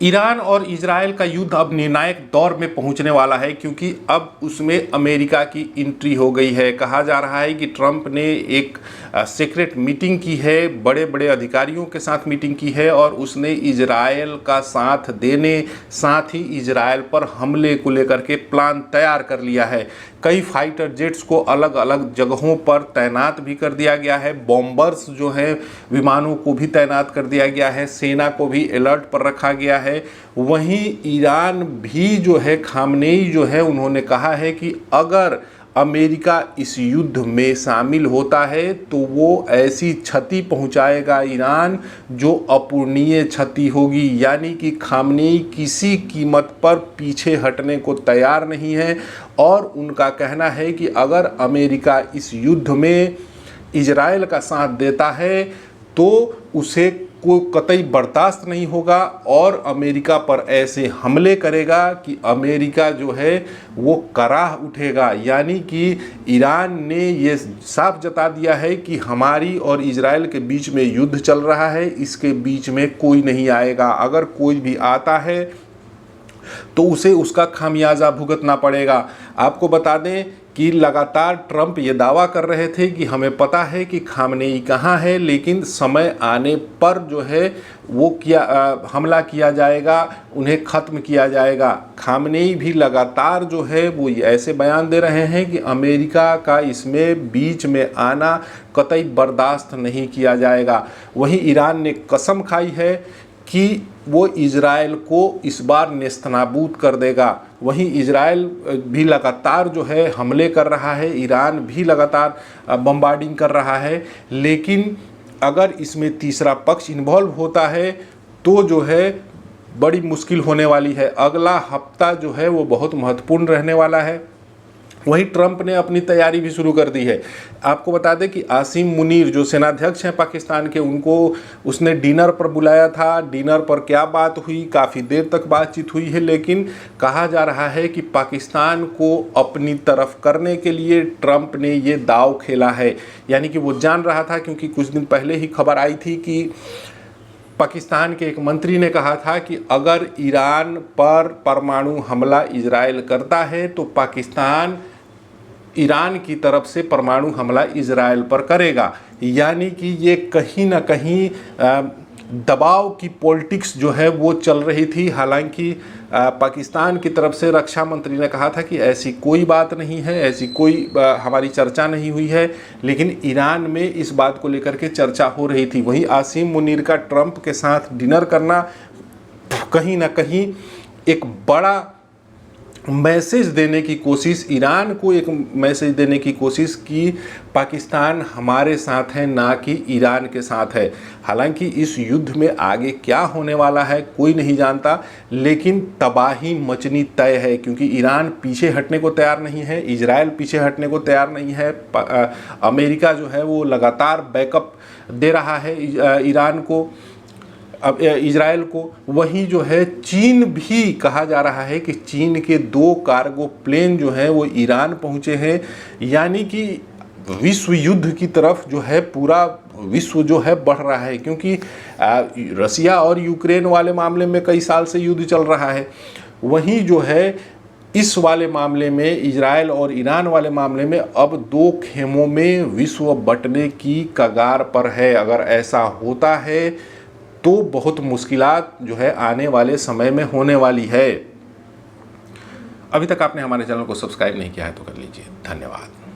Iran और Israel का युद्ध अब निर्णायक दौर में पहुंचने वाला है, क्योंकि अब उसमें अमेरिका की एंट्री हो गई है। कहा जा रहा है कि ट्रंप ने एक सीक्रेट मीटिंग की है, बड़े बड़े अधिकारियों के साथ मीटिंग की है और उसने इजराइल का साथ देने, साथ ही इजराइल पर हमले को लेकर के प्लान तैयार कर लिया है। कई फाइटर जेट्स को अलग अलग जगहों पर तैनात भी कर दिया गया है, बॉम्बर्स जो हैं विमानों को भी तैनात कर दिया गया है, सेना को भी अलर्ट पर रखा गया है। वहीं ईरान भी जो है, खामनेई जो है, उन्होंने कहा है कि अगर अमेरिका इस युद्ध में शामिल होता है तो वो ऐसी क्षति पहुंचाएगा ईरान जो अपूरणीय क्षति होगी। यानी कि खामनेई किसी कीमत पर पीछे हटने को तैयार नहीं है और उनका कहना है कि अगर अमेरिका इस युद्ध में इजराइल का साथ देता है तो उसे कोई कतई बर्दाश्त नहीं होगा और अमेरिका पर ऐसे हमले करेगा कि अमेरिका जो है वो कराह उठेगा। यानी कि ईरान ने ये साफ जता दिया है कि हमारी और इजराइल के बीच में युद्ध चल रहा है, इसके बीच में कोई नहीं आएगा। अगर कोई भी आता है तो उसे उसका खामियाजा भुगतना पड़ेगा। आपको बता दें कि लगातार ट्रंप ये दावा कर रहे थे कि हमें पता है कि खामनेई कहाँ है, लेकिन समय आने पर जो है वो हमला किया जाएगा, उन्हें ख़त्म किया जाएगा। खामनेई भी लगातार जो है वो ऐसे बयान दे रहे हैं कि अमेरिका का इसमें बीच में आना कतई बर्दाश्त नहीं किया जाएगा। वहीं ईरान ने कसम खाई है कि वो इजराइल को इस बार नेस्तनाबूद कर देगा। वहीं इजराइल भी लगातार जो है हमले कर रहा है, ईरान भी लगातार बम्बार्डिंग कर रहा है, लेकिन अगर इसमें तीसरा पक्ष इन्वॉल्व होता है तो जो है बड़ी मुश्किल होने वाली है। अगला हफ्ता जो है वो बहुत महत्वपूर्ण रहने वाला है। वहीं ट्रंप ने अपनी तैयारी भी शुरू कर दी है। आपको बता दें कि आसिम मुनीर जो सेनाध्यक्ष हैं पाकिस्तान के, उनको उसने डिनर पर बुलाया था। डिनर पर क्या बात हुई, काफ़ी देर तक बातचीत हुई है, लेकिन कहा जा रहा है कि पाकिस्तान को अपनी तरफ करने के लिए ट्रंप ने ये दाव खेला है। यानी कि वो जान रहा था, क्योंकि कुछ दिन पहले ही खबर आई थी कि पाकिस्तान के एक मंत्री ने कहा था कि अगर ईरान पर परमाणु हमला इजराइल करता है तो पाकिस्तान ईरान की तरफ से परमाणु हमला इजराइल पर करेगा। यानी कि ये कहीं ना कहीं दबाव की पॉलिटिक्स जो है वो चल रही थी। हालांकि पाकिस्तान की तरफ से रक्षा मंत्री ने कहा था कि ऐसी कोई बात नहीं है, ऐसी कोई हमारी चर्चा नहीं हुई है, लेकिन ईरान में इस बात को लेकर के चर्चा हो रही थी। वहीं आसिम मुनीर का ट्रंप के साथ डिनर करना कहीं ना कहीं एक बड़ा मैसेज देने की कोशिश, ईरान को एक मैसेज देने की कोशिश कि पाकिस्तान हमारे साथ है, ना कि ईरान के साथ है। हालांकि इस युद्ध में आगे क्या होने वाला है कोई नहीं जानता, लेकिन तबाही मचनी तय है, क्योंकि ईरान पीछे हटने को तैयार नहीं है, इजराइल पीछे हटने को तैयार नहीं है। अमेरिका जो है वो लगातार बैकअप दे रहा है ईरान को, अब इजराइल को। वहीं जो है चीन भी, कहा जा रहा है कि चीन के 2 कार्गो प्लेन जो हैं वो ईरान पहुंचे हैं। यानी कि विश्व युद्ध की तरफ जो है पूरा विश्व जो है बढ़ रहा है, क्योंकि रसिया और यूक्रेन वाले मामले में कई साल से युद्ध चल रहा है। वहीं जो है इस वाले मामले में, इजराइल और ईरान वाले मामले में, अब 2 खेमों में विश्व बंटने की कगार पर है। अगर ऐसा होता है तो बहुत मुश्किलात जो है आने वाले समय में होने वाली है। अभी तक आपने हमारे चैनल को सब्सक्राइब नहीं किया है तो कर लीजिए। धन्यवाद।